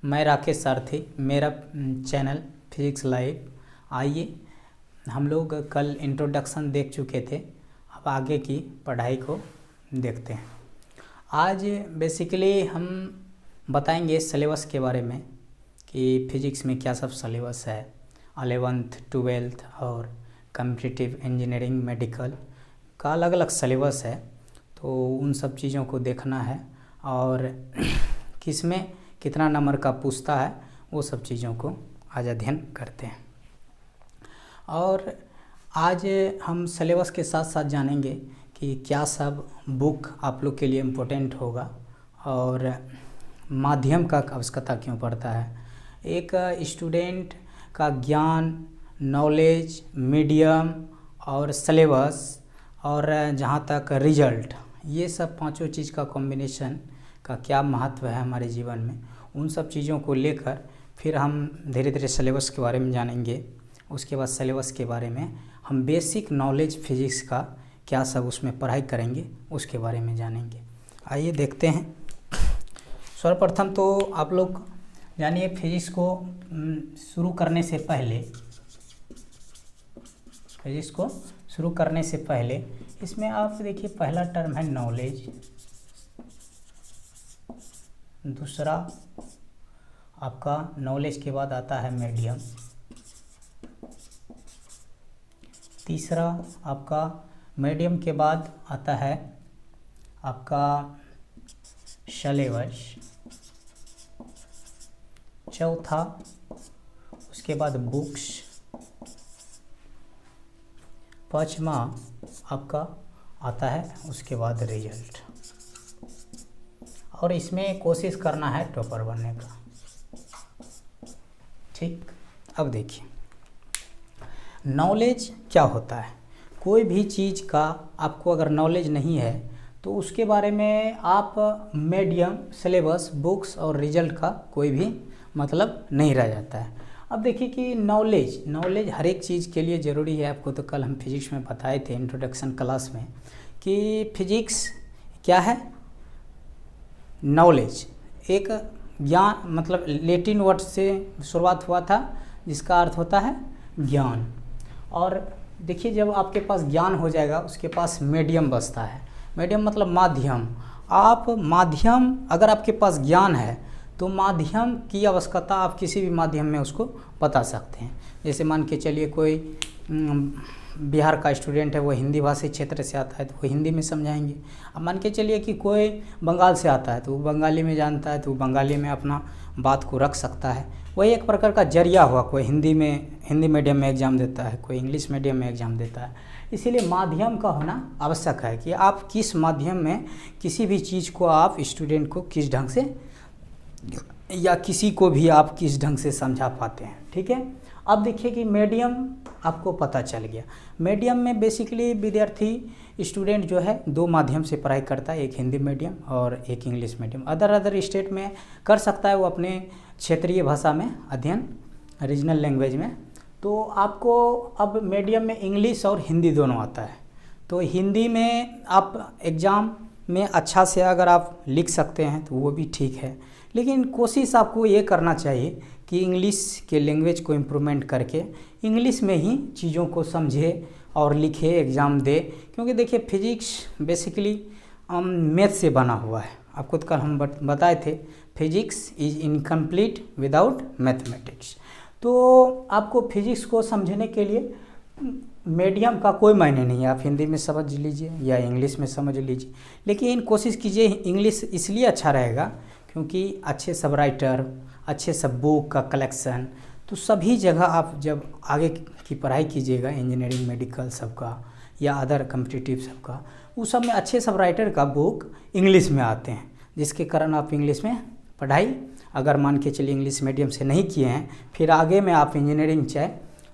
मैं राकेश सारथी, मेरा channel physics live. आइए, हम लोग कल इंट्रोडक्शन देख चुके थे, अब आगे की पढ़ाई को देखते हैं। आज बेसिकली हम बताएंगे सिलेबस के बारे में कि फिजिक्स में क्या सब सिलेबस है। 11th 12th और कॉम्पिटिटिव इंजीनियरिंग मेडिकल का अलग अलग सिलेबस है, तो उन सब चीज़ों को देखना है और किसमें कितना नंबर का पूछता है वो सब चीज़ों को आज अध्ययन करते हैं। और आज हम सिलेबस के साथ साथ जानेंगे कि क्या सब बुक आप लोग के लिए इम्पोर्टेंट होगा और माध्यम का आवश्यकता क्यों पड़ता है। एक स्टूडेंट का ज्ञान, नॉलेज, मीडियम और सिलेबस और जहाँ तक रिजल्ट, ये सब पांचों चीज़ का कॉम्बिनेशन का क्या महत्व है हमारे जीवन में, उन सब चीज़ों को लेकर फिर हम धीरे धीरे सिलेबस के बारे में जानेंगे। उसके बाद सिलेबस के बारे में हम बेसिक नॉलेज फिजिक्स का क्या सब उसमें पढ़ाई करेंगे उसके बारे में जानेंगे। आइए देखते हैं। सर्वप्रथम तो आप लोग जानिए, फिजिक्स को शुरू करने से पहले इसमें आप देखिए, पहला टर्म है नॉलेज, दूसरा आपका नॉलेज के बाद आता है मीडियम, तीसरा आपका मीडियम के बाद आता है आपका सिलेबस, चौथा उसके बाद बुक्स, पांचवा आपका आता है उसके बाद रिजल्ट। और इसमें कोशिश करना है टॉपर बनने का। ठीक, अब देखिए नॉलेज क्या होता है। कोई भी चीज़ का आपको अगर नॉलेज नहीं है तो उसके बारे में आप मीडियम, सिलेबस, बुक्स और रिजल्ट का कोई भी मतलब नहीं रह जाता है। अब देखिए कि नॉलेज हर एक चीज़ के लिए ज़रूरी है। आपको तो कल हम फिजिक्स में बताए थे इंट्रोडक्शन क्लास में कि फिजिक्स क्या है। नॉलेज एक ज्ञान, मतलब लैटिन वर्ड से शुरुआत हुआ था जिसका अर्थ होता है ज्ञान। और देखिए, जब आपके पास ज्ञान हो जाएगा उसके पास मीडियम बचता है। मीडियम मतलब माध्यम। आप माध्यम, अगर आपके पास ज्ञान है तो माध्यम की आवश्यकता आप किसी भी माध्यम में उसको बता सकते हैं। जैसे मान के चलिए कोई बिहार का स्टूडेंट है, वो हिंदी भाषी क्षेत्र से आता है तो वो हिंदी में समझाएंगे। अब मान के चलिए कि कोई बंगाल से आता है तो वो बंगाली में जानता है तो वो बंगाली में अपना बात को रख सकता है। वही एक प्रकार का जरिया हुआ। कोई हिंदी मीडियम में एग्ज़ाम देता है, कोई इंग्लिश मीडियम में एग्ज़ाम देता है। इसीलिए माध्यम का होना आवश्यक है कि आप किस माध्यम में किसी भी चीज़ को आप स्टूडेंट को किस ढंग से या किसी को भी आप किस ढंग से समझा पाते हैं। ठीक है, अब देखिए कि मीडियम आपको पता चल गया। मीडियम में बेसिकली विद्यार्थी स्टूडेंट जो है दो माध्यम से पढ़ाई करता है, एक हिंदी मीडियम और एक इंग्लिश मीडियम। अदर स्टेट में कर सकता है वो अपने क्षेत्रीय भाषा में अध्ययन, रीजनल लैंग्वेज में। तो आपको अब मीडियम में इंग्लिश और हिंदी दोनों आता है। तो हिंदी में आप एग्ज़ाम में अच्छा से अगर आप लिख सकते हैं तो वो भी ठीक है, लेकिन कोशिश आपको ये करना चाहिए कि इंग्लिश के लैंग्वेज को इम्प्रूवमेंट करके इंग्लिश में ही चीज़ों को समझे और लिखे, एग्ज़ाम दे। क्योंकि देखिए फिजिक्स बेसिकली मैथ से बना हुआ है। आपको तो कल हम बताए थे, physics is incomplete without mathematics. तो आपको फिजिक्स को समझने के लिए मीडियम का कोई मायने नहीं है। आप हिंदी में समझ लीजिए या इंग्लिश में समझ लीजिए, लेकिन कोशिश कीजिए इंग्लिश इसलिए अच्छा रहेगा क्योंकि अच्छे सब राइटर, अच्छे सब बुक का कलेक्शन, तो सभी जगह आप जब आगे की पढ़ाई कीजिएगा, इंजीनियरिंग, मेडिकल सबका या अदर कॉम्पिटिटिव सबका, उस सब में अच्छे सब राइटर का बुक इंग्लिश में आते हैं, जिसके कारण आप इंग्लिश में पढ़ाई अगर मान के चलिए इंग्लिश मीडियम से नहीं किए हैं, फिर आगे में आप इंजीनियरिंग चाहे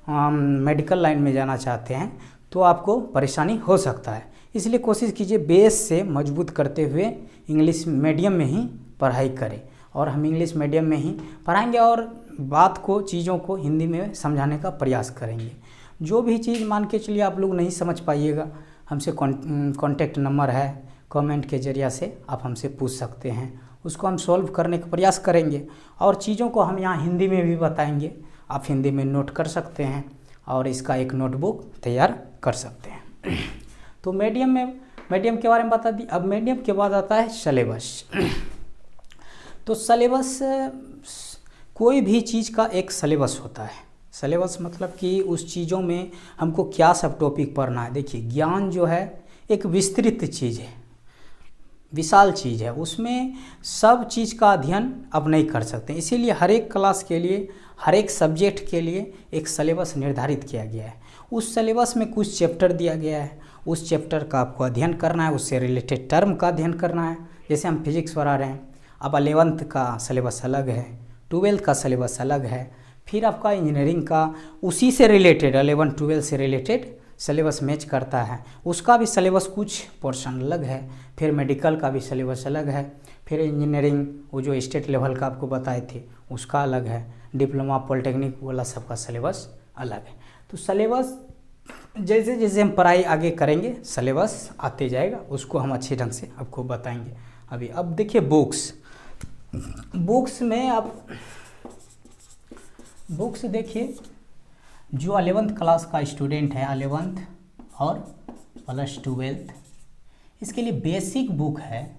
मेडिकल लाइन में जाना चाहते हैं तो आपको परेशानी हो सकता है। इसलिए कोशिश कीजिए बेस से मजबूत करते हुए इंग्लिश मीडियम में ही पढ़ाई करें। और हम इंग्लिश मीडियम में ही पढ़ाएंगे और बात को, चीज़ों को हिंदी में समझाने का प्रयास करेंगे। जो भी चीज़ मान के चलिए आप लोग नहीं समझ पाइएगा, हमसे कॉन्टैक्ट नंबर है, कमेंट के जरिए से आप हमसे पूछ सकते हैं उसको हम सॉल्व करने का प्रयास करेंगे और चीज़ों को हम यहाँ हिंदी में भी बताएंगे। आप हिंदी में नोट कर सकते हैं और इसका एक नोटबुक तैयार कर सकते हैं। तो मीडियम के बारे में बता दी। अब मीडियम के बाद आता है सिलेबस। तो सिलेबस, कोई भी चीज़ का एक सिलेबस होता है। सिलेबस मतलब कि उस चीज़ों में हमको क्या सब टॉपिक पढ़ना है। देखिए, ज्ञान जो है एक विस्तृत चीज़ है, विशाल चीज़ है, उसमें सब चीज़ का अध्ययन अब नहीं कर सकते। इसीलिए हर एक क्लास के लिए, हर एक सब्जेक्ट के लिए एक सिलेबस निर्धारित किया गया है। उस सिलेबस में कुछ चैप्टर दिया गया है, उस चैप्टर का आपको अध्ययन करना है, उससे रिलेटेड टर्म का अध्ययन करना है। जैसे हम फिजिक्स पढ़ा रहे हैं, अब 11th का सिलेबस अलग है, 12th का सिलेबस अलग है, फिर आपका इंजीनियरिंग का उसी से रिलेटेड 11 12 से रिलेटेड सिलेबस मैच करता है, उसका भी सिलेबस कुछ पोर्शन अलग है। फिर मेडिकल का भी सिलेबस अलग है। फिर इंजीनियरिंग वो जो स्टेट लेवल का आपको बताए थे उसका अलग है। डिप्लोमा पॉलिटेक्निक वाला सबका सिलेबस अलग है। तो सिलेबस जैसे जैसे हम पढ़ाई आगे करेंगे सिलेबस आते जाएगा, उसको हम अच्छे ढंग से आपको बताएंगे। अब देखिए बुक्स में आप बुक्स देखिए, जो 11th क्लास का स्टूडेंट है, 11th और प्लस 12th, इसके लिए बेसिक बुक है,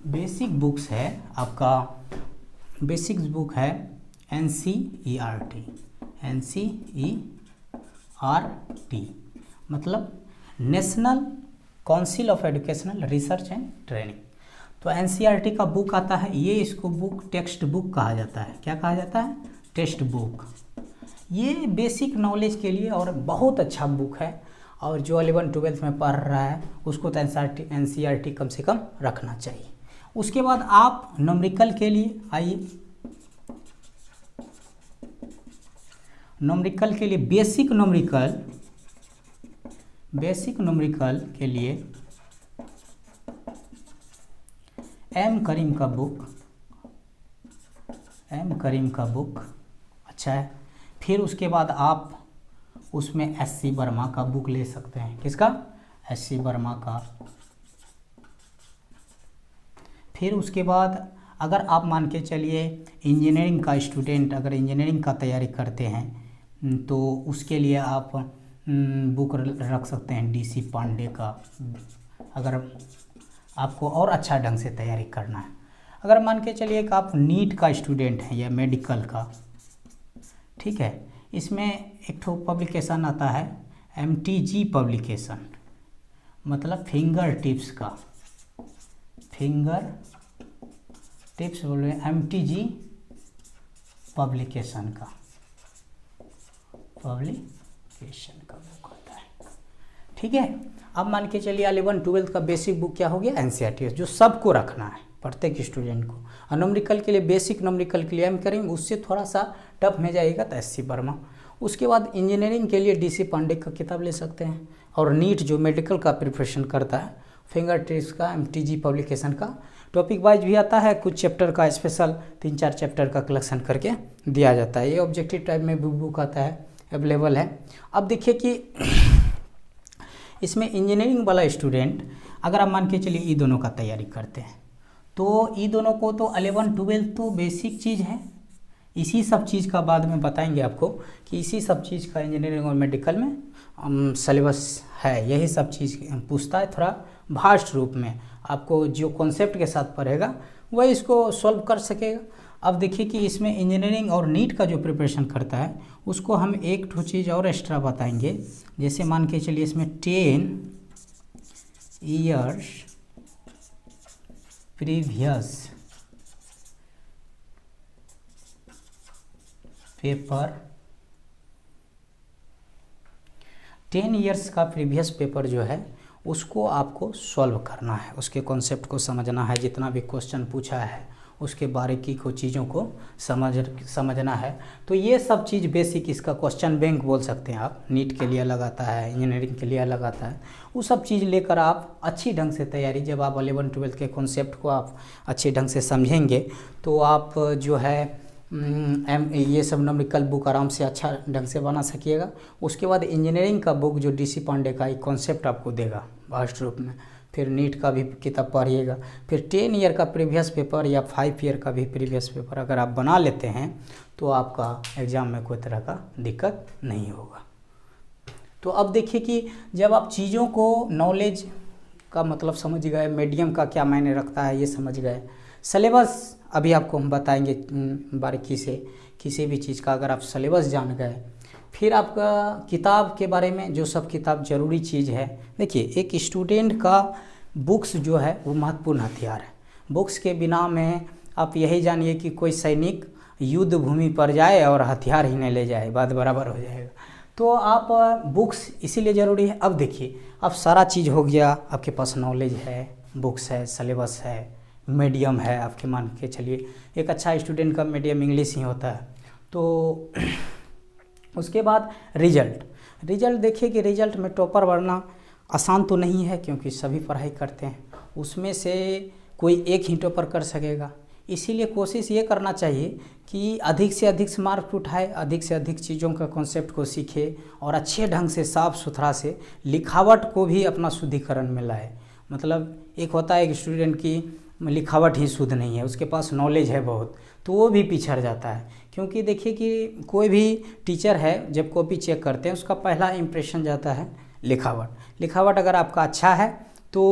बेसिक बुक्स है आपका, बेसिक बुक है NCERT, मतलब national council of educational research and training. तो NCERT का बुक आता है, ये इसको बुक टेक्स्ट बुक कहा जाता है। क्या कहा जाता है? Text book. ये बेसिक नॉलेज के लिए और बहुत अच्छा बुक है, और जो 11 12 में पढ़ रहा है उसको तो NCERT कम से कम रखना चाहिए। उसके बाद आप न्यूमेरिकल के लिए आइए, न्यूमेरिकल के लिए बेसिक न्यूमेरिकल के लिए एम करीम का बुक अच्छा है। फिर उसके बाद आप उसमें SC वर्मा का बुक ले सकते हैं। किसका? SC वर्मा का। फिर उसके बाद अगर आप मान के चलिए इंजीनियरिंग का स्टूडेंट अगर इंजीनियरिंग का तैयारी करते हैं तो उसके लिए आप बुक रख सकते हैं DC पांडे का, अगर आपको और अच्छा ढंग से तैयारी करना है। अगर मान के चलिए कि आप नीट का स्टूडेंट हैं या मेडिकल का, ठीक है, इसमें एक ठो पब्लिकेशन आता है MTG पब्लिकेशन, मतलब फिंगर टिप्स बोल रहे हैं, MTG पब्लिकेशन का बुक होता है। ठीक है, अब मान के चलिए 11 12 का बेसिक बुक क्या हो गया? NCERT, जो सबको रखना है प्रत्येक स्टूडेंट को। और न्यूमेरिकल के लिए बेसिक न्यूमेरिकल के लिए हम करेंगे, उससे थोड़ा सा टफ में जाएगा तो SC वर्मा। उसके बाद इंजीनियरिंग के लिए DC पांडे का किताब ले सकते हैं, और नीट जो मेडिकल का प्रिपरेशन करता है फिंगर टिप्स का MTG पब्लिकेशन का। टॉपिक वाइज भी आता है, कुछ चैप्टर का स्पेशल 3-4 चैप्टर का कलेक्शन करके दिया जाता है। ये ऑब्जेक्टिव टाइप में बुक आता है, अवेलेबल है। अब देखिए कि इसमें इंजीनियरिंग वाला स्टूडेंट अगर आप मान के चलिए ई दोनों का तैयारी करते हैं तो ई दोनों को तो 11 12 तो बेसिक चीज़ है, इसी सब चीज़ का बाद में बताएंगे आपको कि इसी सब चीज़ का इंजीनियरिंग और मेडिकल में सिलेबस है। यही सब चीज़ पूछता है, थोड़ा भास्ट रूप में आपको जो कॉन्सेप्ट के साथ पढ़ेगा वह इसको सॉल्व कर सकेगा। अब देखिए कि इसमें इंजीनियरिंग और नीट का जो प्रिपरेशन करता है उसको हम एक ठो चीज़ और एक्स्ट्रा बताएंगे। जैसे मान के चलिए इसमें 10 years प्रीवियस पेपर, 10 years का प्रीवियस पेपर जो है उसको आपको सॉल्व करना है, उसके कॉन्सेप्ट को समझना है, जितना भी क्वेश्चन पूछा है उसके बारीकी को चीज़ों को समझना है। तो ये सब चीज़ बेसिक, इसका क्वेश्चन बैंक बोल सकते हैं आप। नीट के लिए अलग आता है, इंजीनियरिंग के लिए अलग आता है। वो सब चीज़ लेकर आप अच्छी ढंग से तैयारी, जब आप 11 12 के कॉन्सेप्ट को आप अच्छे ढंग से समझेंगे तो आप जो है ये सब न्यूमेरिकल बुक आराम से अच्छा ढंग से बना सकिएगा। उसके बाद इंजीनियरिंग का बुक जो DC पांडे का एक कॉन्सेप्ट आपको देगा, वास्ट रूप में। फिर नीट का भी किताब पढ़िएगा। फिर 10 ईयर का प्रीवियस पेपर या 5 ईयर का भी प्रीवियस पेपर अगर आप बना लेते हैं तो आपका एग्ज़ाम में कोई तरह का दिक्कत नहीं होगा। तो अब देखिए कि जब आप चीज़ों को नॉलेज का मतलब समझ गए, मीडियम का क्या मायने रखता है ये समझ गए, सिलेबस अभी आपको हम बताएंगे बारीकी से, किसी भी चीज़ का अगर आप सिलेबस जान गए, फिर आपका किताब के बारे में जो सब किताब ज़रूरी चीज़ है। देखिए एक स्टूडेंट का बुक्स जो है वो महत्वपूर्ण हथियार है। बुक्स के बिना में आप यही जानिए कि कोई सैनिक युद्ध भूमि पर जाए और हथियार ही नहीं ले जाए, बात बराबर हो जाएगा। तो आप बुक्स इसीलिए ज़रूरी है। अब देखिए अब सारा चीज़ हो गया, आपके पास नॉलेज है, बुक्स है, सिलेबस है, मीडियम है, आपके मान के चलिए एक अच्छा स्टूडेंट का मीडियम इंग्लिश ही होता है। तो उसके बाद रिजल्ट देखिए कि रिजल्ट में टॉपर बनना आसान तो नहीं है, क्योंकि सभी पढ़ाई करते हैं, उसमें से कोई एक ही टॉपर कर सकेगा। इसीलिए कोशिश ये करना चाहिए कि अधिक से अधिक मार्क्स उठाए, अधिक से अधिक चीज़ों का कॉन्सेप्ट को सीखे और अच्छे ढंग से साफ़ सुथरा से लिखावट को भी अपना शुद्धिकरण में लाए। मतलब एक होता है एक स्टूडेंट की लिखावट ही शुद्ध नहीं है, उसके पास नॉलेज है बहुत, तो वो भी पिछड़ जाता है। क्योंकि देखिए कि कोई भी टीचर है जब कॉपी चेक करते हैं उसका पहला इम्प्रेशन जाता है लिखावट अगर आपका अच्छा है तो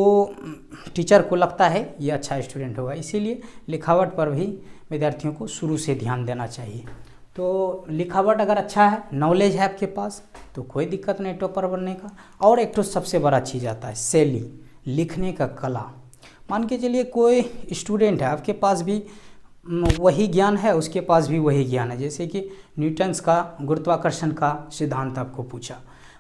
टीचर को लगता है ये अच्छा स्टूडेंट होगा। इसीलिए लिखावट पर भी विद्यार्थियों को शुरू से ध्यान देना चाहिए। तो लिखावट अगर अच्छा है, नॉलेज है आपके पास, तो कोई दिक्कत नहीं टॉपर बनने का। और एक तो सबसे बड़ा चीज़ आता है शैली, लिखने का कला। मान के चलिए कोई स्टूडेंट है, आपके पास भी वही ज्ञान है, उसके पास भी वही ज्ञान है। जैसे कि न्यूटन्स का गुरुत्वाकर्षण का सिद्धांत आपको पूछा,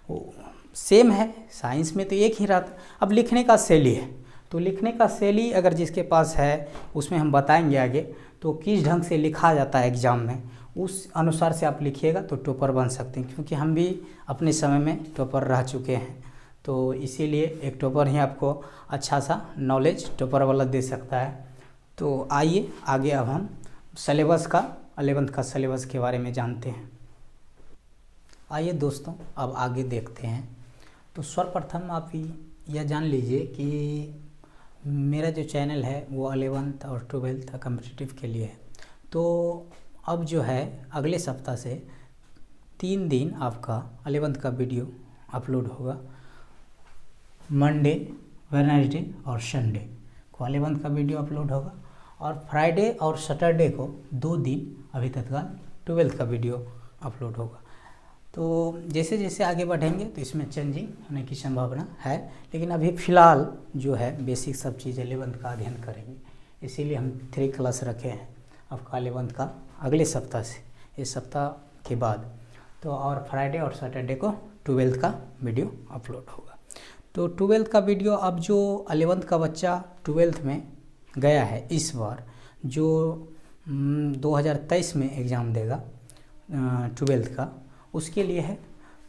वो सेम है, साइंस में तो एक ही रहा था। अब लिखने का शैली है, तो लिखने का शैली अगर जिसके पास है, उसमें हम बताएंगे आगे, तो किस ढंग से लिखा जाता है एग्ज़ाम में, उस अनुसार से आप लिखिएगा तो टॉपर बन सकते हैं। क्योंकि हम भी अपने समय में टॉपर रह चुके हैं, तो इसीलिए एक टॉपर ही आपको अच्छा सा नॉलेज टॉपर वाला दे सकता है। तो आइए आगे अब हम सिलेबस का 11th का सिलेबस के बारे में जानते हैं। आइए दोस्तों अब आगे देखते हैं। तो सर्वप्रथम आप यह जान लीजिए कि मेरा जो चैनल है वो 11th और 12th कॉम्पिटिटिव के लिए है। तो अब जो है अगले सप्ताह से 3 दिन आपका 11th का वीडियो अपलोड होगा। मंडे, वेडनेसडे और संडे को 11th का वीडियो अपलोड होगा, और फ्राइडे और सैटरडे को 2 दिन अभी तत्काल 12th का वीडियो अपलोड होगा। तो जैसे जैसे आगे बढ़ेंगे तो इसमें चेंजिंग होने की संभावना है, लेकिन अभी फ़िलहाल जो है बेसिक सब चीज़ 11th का अध्ययन करेंगे। इसीलिए हम 3 क्लास रखे हैं आपका 11th का अगले सप्ताह से, इस सप्ताह के बाद। तो और फ्राइडे और सैटरडे को 12th का वीडियो अपलोड होगा। तो 12th का वीडियो, अब जो 11th का बच्चा 12th में गया है इस बार, जो 2023 में एग्ज़ाम देगा 12th का, उसके लिए है।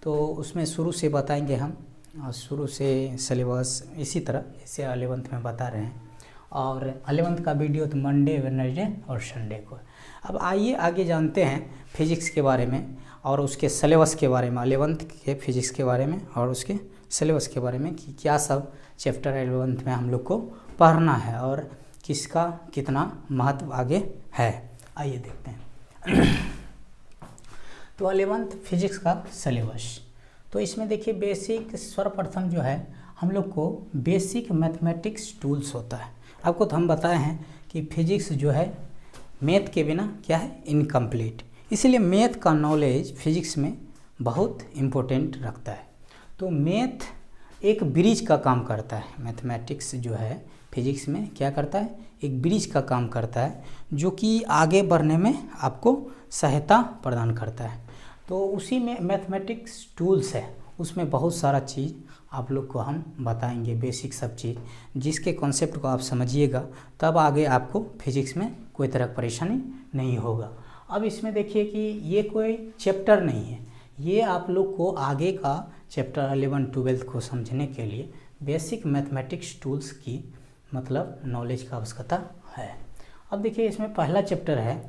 तो उसमें शुरू से बताएंगे हम, और शुरू से सिलेबस इसी तरह जैसे 11th में बता रहे हैं। और 11th का वीडियो तो मंडे, वेडनेसडे और संडे को। अब आइए आगे जानते हैं फिजिक्स के बारे में और उसके सिलेबस के बारे में, 11th के फिजिक्स के बारे में और उसके सिलेबस के बारे में कि क्या सब चैप्टर 11th में हम लोग को पढ़ना है और किसका कितना महत्व आगे है। आइए देखते हैं। तो 11th फिजिक्स का सिलेबस, तो इसमें देखिए बेसिक सर्वप्रथम जो है हम लोग को बेसिक मैथमेटिक्स टूल्स होता है। आपको तो हम बताए हैं कि फिजिक्स जो है मैथ के बिना क्या है, इनकम्प्लीट। इसलिए मैथ का नॉलेज फिजिक्स में बहुत इम्पोर्टेंट रखता है। तो मैथ एक ब्रिज का काम करता है। मैथमेटिक्स जो है फिजिक्स में क्या करता है, एक ब्रिज का काम करता है, जो कि आगे बढ़ने में आपको सहायता प्रदान करता है। तो उसी में मैथमेटिक्स टूल्स है, उसमें बहुत सारा चीज़ आप लोग को हम बताएंगे, बेसिक सब चीज़, जिसके कॉन्सेप्ट को आप समझिएगा तब आगे आपको फिजिक्स में कोई तरह की परेशानी नहीं होगा। अब इसमें देखिए कि ये कोई चैप्टर नहीं है, ये आप लोग को आगे का चैप्टर 11, 12 को समझने के लिए बेसिक मैथमेटिक्स टूल्स की मतलब नॉलेज का आवश्यकता है। अब देखिए इसमें पहला चैप्टर है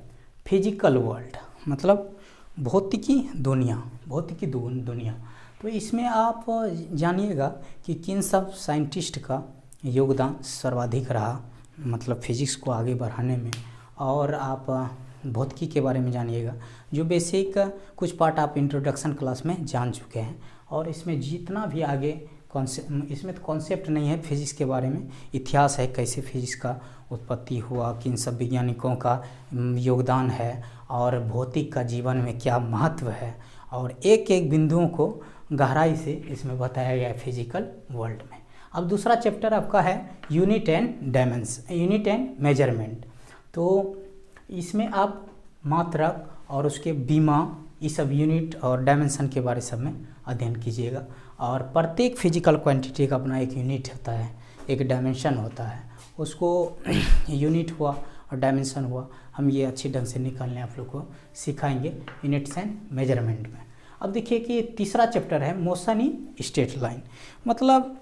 फिजिकल वर्ल्ड, मतलब भौतिकी दुनिया, भौतिकी दुनिया। तो इसमें आप जानिएगा कि किन सब साइंटिस्ट का योगदान सर्वाधिक रहा, मतलब फिजिक्स को आगे बढ़ाने में। और आप भौतिकी के बारे में जानिएगा, जो बेसिक कुछ पार्ट आप इंट्रोडक्शन क्लास में जान चुके हैं। और इसमें जितना भी आगे इसमें तो कॉन्सेप्ट नहीं है फिजिक्स के बारे में, इतिहास है, कैसे फिजिक्स का उत्पत्ति हुआ, किन सब वैज्ञानिकों का योगदान है, और भौतिक का जीवन में क्या महत्व है, और एक एक बिंदुओं को गहराई से इसमें बताया गया है फिजिकल वर्ल्ड में। अब दूसरा चैप्टर आपका है यूनिट एंड मेजरमेंट। तो इसमें आप मात्रक और उसके बीमा, ये सब यूनिट और डायमेंशन के बारे सब में अध्ययन कीजिएगा। और प्रत्येक फिजिकल क्वांटिटी का अपना एक यूनिट होता है, एक डायमेंशन होता है, उसको यूनिट हुआ और डायमेंशन हुआ, हम ये अच्छी ढंग से निकालने आप लोग को सिखाएंगे यूनिट्स एंड मेजरमेंट में। अब देखिए कि तीसरा चैप्टर है मोशन इन स्ट्रेट लाइन, मतलब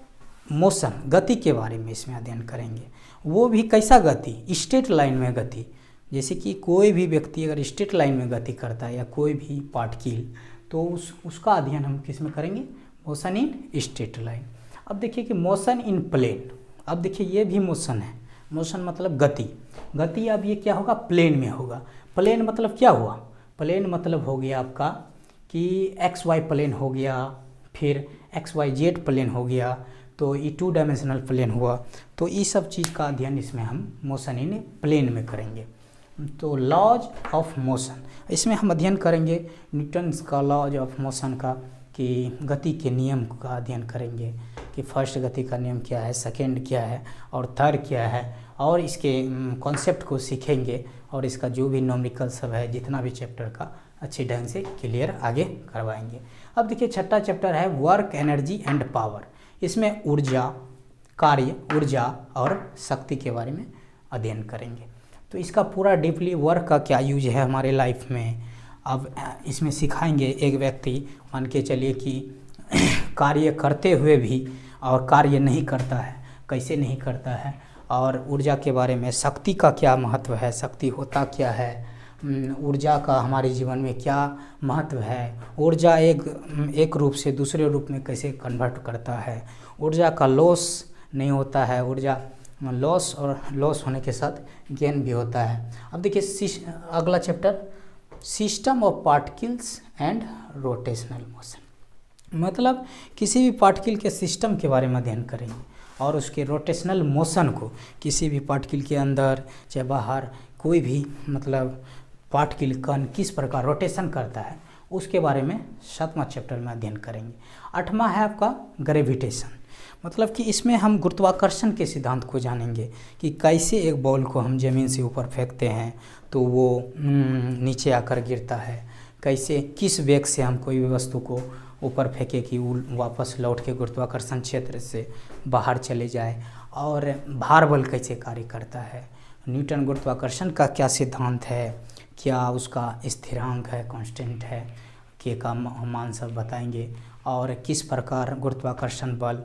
मोशन, गति के बारे में इसमें अध्ययन करेंगे। वो भी कैसा गति, स्ट्रेट लाइन में गति। जैसे कि कोई भी व्यक्ति अगर स्ट्रेट लाइन में गति करता है या कोई भी पार्टिकल, तो उसका अध्ययन हम किस में करेंगे, मोशन इन स्ट्रेट लाइन। अब देखिए कि मोशन इन प्लेन, अब देखिए ये भी मोशन है, मोशन मतलब गति। अब ये क्या होगा, प्लेन में होगा। प्लेन मतलब क्या हुआ, प्लेन मतलब हो गया आपका कि एक्स वाई प्लेन हो गया, फिर एक्स वाई जेड प्लेन हो गया, तो ये 2 डायमेंशनल प्लेन हुआ। तो ये सब चीज़ का अध्ययन इसमें हम मोशन इन प्लेन में करेंगे। तो लॉज ऑफ मोशन, इसमें हम अध्ययन करेंगे न्यूटन्स का लॉज ऑफ मोशन का, कि गति के नियम का अध्ययन करेंगे कि फर्स्ट गति का नियम क्या है, सेकंड क्या है और थर्ड क्या है, और इसके कॉन्सेप्ट को सीखेंगे, और इसका जो भी न्यूमेरिकल सब है, जितना भी चैप्टर का अच्छे ढंग से क्लियर आगे करवाएंगे। अब देखिए छठा चैप्टर है वर्क, एनर्जी एंड पावर। इसमें ऊर्जा, कार्य, ऊर्जा और शक्ति के बारे में अध्ययन करेंगे। तो इसका पूरा डीपली वर्क का क्या यूज है हमारे लाइफ में, अब इसमें सिखाएंगे। एक व्यक्ति मान के चलिए कि कार्य करते हुए भी और कार्य नहीं करता है, कैसे नहीं करता है, और ऊर्जा के बारे में, शक्ति का क्या महत्व है, शक्ति होता क्या है, ऊर्जा का हमारे जीवन में क्या महत्व है, ऊर्जा एक रूप से दूसरे रूप में कैसे कन्वर्ट करता है, ऊर्जा का लॉस नहीं होता है, ऊर्जा लॉस और लॉस होने के साथ गेन भी होता है। अब देखिए अगला chapter system of particles and rotational motion, मतलब किसी भी पार्टिकल के सिस्टम के बारे में अध्ययन करेंगे, और उसके रोटेशनल मोशन को, किसी भी पार्टिकल के अंदर चाहे बाहर कोई भी मतलब पार्टिकल कण किस प्रकार रोटेशन करता है, उसके बारे में 7वां चैप्टर में अध्ययन करेंगे। 8वां है आपका ग्रेविटेशन, मतलब कि इसमें हम गुरुत्वाकर्षण के सिद्धांत को जानेंगे कि कैसे एक बॉल को हम ज़मीन से ऊपर फेंकते हैं तो वो नीचे आकर गिरता है, कैसे किस वेग से हम कोई भी वस्तु को ऊपर फेंके कि वो वापस लौट के गुरुत्वाकर्षण क्षेत्र से बाहर चले जाए, और भार बल कैसे कार्य करता है, न्यूटन गुरुत्वाकर्षण का क्या सिद्धांत है, क्या उसका स्थिरांक है, कांस्टेंट है, के का मान सब बताएंगे, और किस प्रकार गुरुत्वाकर्षण बल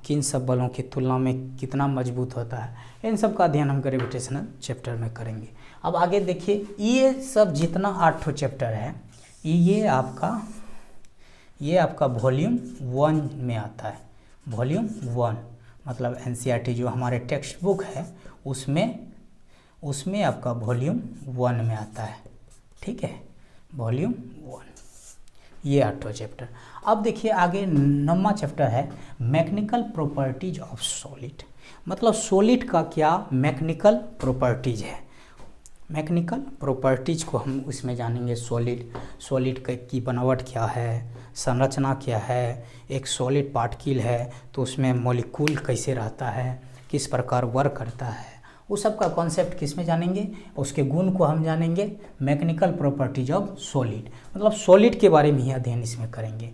किन सब बलों की तुलना में कितना मजबूत होता है, इन सब का अध्ययन हम ग्रेविटेशनल चैप्टर में करेंगे। अब आगे देखिए, ये सब जितना 8 चैप्टर है ये आपका वॉल्यूम 1 में आता है। वॉल्यूम 1 मतलब एनसीईआरटी जो हमारे टेक्स्ट बुक है उसमें आपका वॉल्यूम 1 में आता है, ठीक है, वॉल्यूम 1, ये 8 चैप्टर। अब देखिए आगे 9वां चैप्टर है मैकेनिकल प्रॉपर्टीज ऑफ सॉलिड, मतलब सॉलिड का क्या मैकेनिकल प्रॉपर्टीज है। मैकेनिकल प्रॉपर्टीज को हम इसमें जानेंगे। सॉलिड की बनावट क्या है, संरचना क्या है, एक सॉलिड पार्टिकल है तो उसमें मॉलिक्यूल कैसे रहता है, किस प्रकार वर्क करता है, उस सब का कॉन्सेप्ट किस में जानेंगे, उसके गुण को हम जानेंगे। मैकेनिकल प्रॉपर्टीज ऑफ सॉलिड, मतलब सॉलिड के बारे में ही अध्ययन इसमें करेंगे,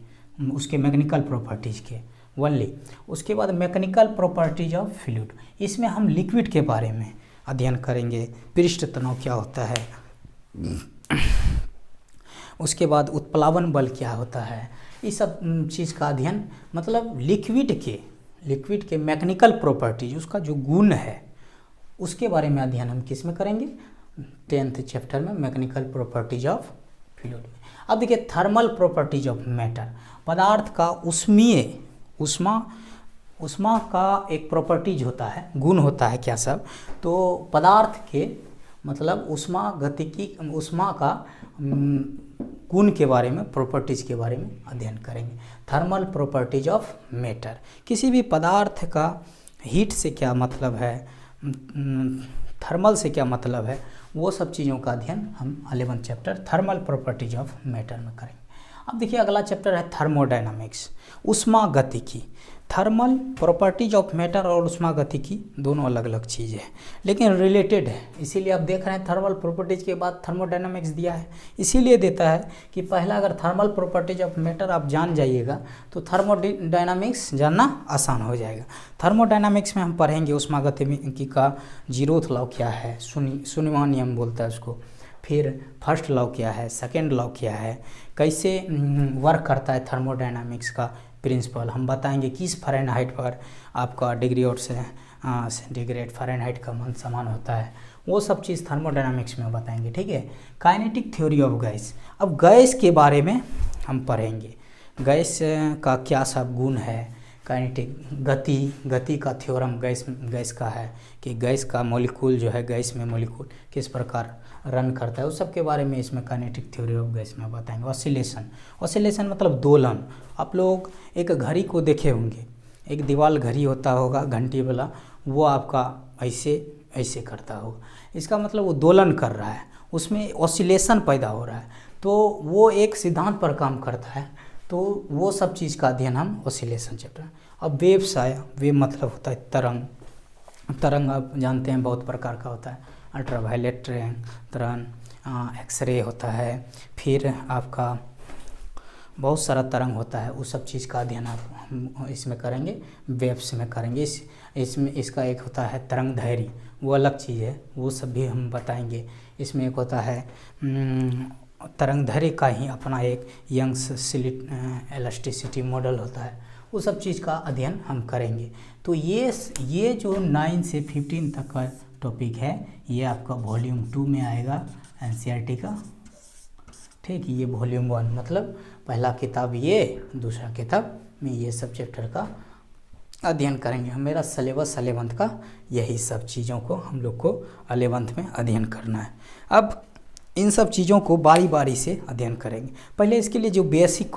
उसके मैकेनिकल प्रॉपर्टीज के ओनली। उसके बाद मैकेनिकल प्रॉपर्टीज ऑफ फ्लूइड, इसमें हम लिक्विड के बारे में अध्ययन करेंगे, पृष्ठ तनाव क्या होता है, उसके बाद उत्प्लावन बल क्या होता है, इस सब चीज़ का अध्ययन, मतलब लिक्विड के मैकेनिकल प्रॉपर्टीज, उसका जो गुण है उसके बारे में अध्ययन हम किस में करेंगे, 10th चैप्टर में मैकेनिकल प्रॉपर्टीज ऑफ फ्लूइड में। अब देखिए थर्मल प्रॉपर्टीज ऑफ मैटर, पदार्थ का उष्मीय उष्मा का एक प्रॉपर्टीज होता है, गुण होता है क्या सब, तो पदार्थ के मतलब उष्मा गतिकी उष्मा का गुण के बारे में, प्रॉपर्टीज के बारे में अध्ययन करेंगे। थर्मल प्रॉपर्टीज ऑफ मैटर, किसी भी पदार्थ का हीट से क्या मतलब है, थर्मल से क्या मतलब है, वो सब चीज़ों का अध्ययन हम 11th chapter thermal properties of matter में करेंगे। अब देखिए अगला चैप्टर है थर्मोडायनामिक्स, उष्मा गतिकी। थर्मल प्रॉपर्टीज ऑफ मैटर और उष्मा गतिकी दोनों अलग अलग चीज़ है लेकिन रिलेटेड है, इसीलिए आप देख रहे हैं थर्मल प्रॉपर्टीज के बाद थर्मोडायनामिक्स दिया है। इसीलिए देता है कि पहला अगर थर्मल प्रॉपर्टीज ऑफ मैटर आप जान जाइएगा तो थर्मोडायनामिक्स जानना आसान हो जाएगा। थर्मोडायनामिक्स में हम पढ़ेंगे उष्मा गतिकी का जीरोथ लॉ क्या है, शून्यवां नियम बोलता है उसको, फिर फर्स्ट लॉ क्या है, सेकेंड लॉ क्या है, कैसे वर्क करता है थर्मोडायनामिक्स का प्रिंसिपल, हम बताएंगे किस फ़ारेनहाइट पर आपका डिग्री और सेंटीग्रेड फ़ारेनहाइट का मान समान होता है, वो सब चीज़ थर्मोडायनामिक्स में बताएंगे, ठीक है। काइनेटिक थ्योरी ऑफ गैस, अब गैस के बारे में हम पढ़ेंगे, गैस का क्या सब गुण है, काइनेटिक गति का थ्योरम गैस का है कि गैस का मॉलिक्यूल जो है, गैस में मॉलिक्यूल किस प्रकार रन करता है, उस सब के बारे में इसमें काइनेटिक थ्योरी ऑफ गैस में बताएंगे। ऑसिलेशन मतलब दोलन, आप लोग एक घड़ी को देखे होंगे, एक दीवार घड़ी होता होगा घंटी वाला, वो आपका ऐसे ऐसे करता होगा, इसका मतलब वो दोलन कर रहा है, उसमें ऑसिलेशन पैदा हो रहा है, तो वो एक सिद्धांत पर काम करता है, तो वो सब चीज़ का अध्ययन हम ऑसिलेशन चैप्टर। अब वेव्स आया, वेव मतलब होता है तरंग आप जानते हैं बहुत प्रकार का होता है, अल्ट्रावायलेट तरंग, एक्सरे होता है, फिर आपका बहुत सारा तरंग होता है, उस सब चीज़ का अध्ययन आप इसमें करेंगे, वेव्स में करेंगे। इसमें इसका एक होता है तरंग धैर्य, वो अलग चीज़ है, वो सब भी हम बताएंगे। इसमें एक होता है तरंग धैर्य का ही अपना एक यंग्स इलास्टिसिटी मॉडल होता है, वो सब चीज़ का अध्ययन हम करेंगे। तो ये जो 9 से 15 तक का टॉपिक है, ये आपका वॉल्यूम 2 में आएगा एनसीईआरटी का, ठीक। ये वॉल्यूम 1 मतलब पहला किताब, ये दूसरा किताब में ये सब चैप्टर का अध्ययन करेंगे। हम मेरा सिलेबस 11th का यही सब चीज़ों को हम लोग को 11th में अध्ययन करना है। अब इन सब चीज़ों को बारी बारी से अध्ययन करेंगे। पहले इसके लिए जो बेसिक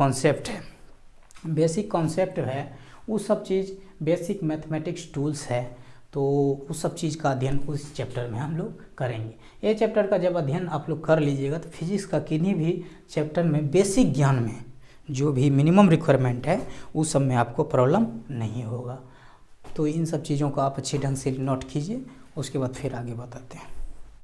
कॉन्सेप्ट है वो सब चीज़, बेसिक मैथमेटिक्स टूल्स है, तो उस सब चीज़ का अध्ययन उस चैप्टर में हम लोग करेंगे। ये चैप्टर का जब अध्ययन आप लोग कर लीजिएगा तो फिजिक्स का किन्हीं भी चैप्टर में बेसिक ज्ञान में जो भी मिनिमम रिक्वायरमेंट है उस सब में आपको प्रॉब्लम नहीं होगा। तो इन सब चीज़ों को आप अच्छी ढंग से नोट कीजिए, उसके बाद फिर आगे बताते हैं।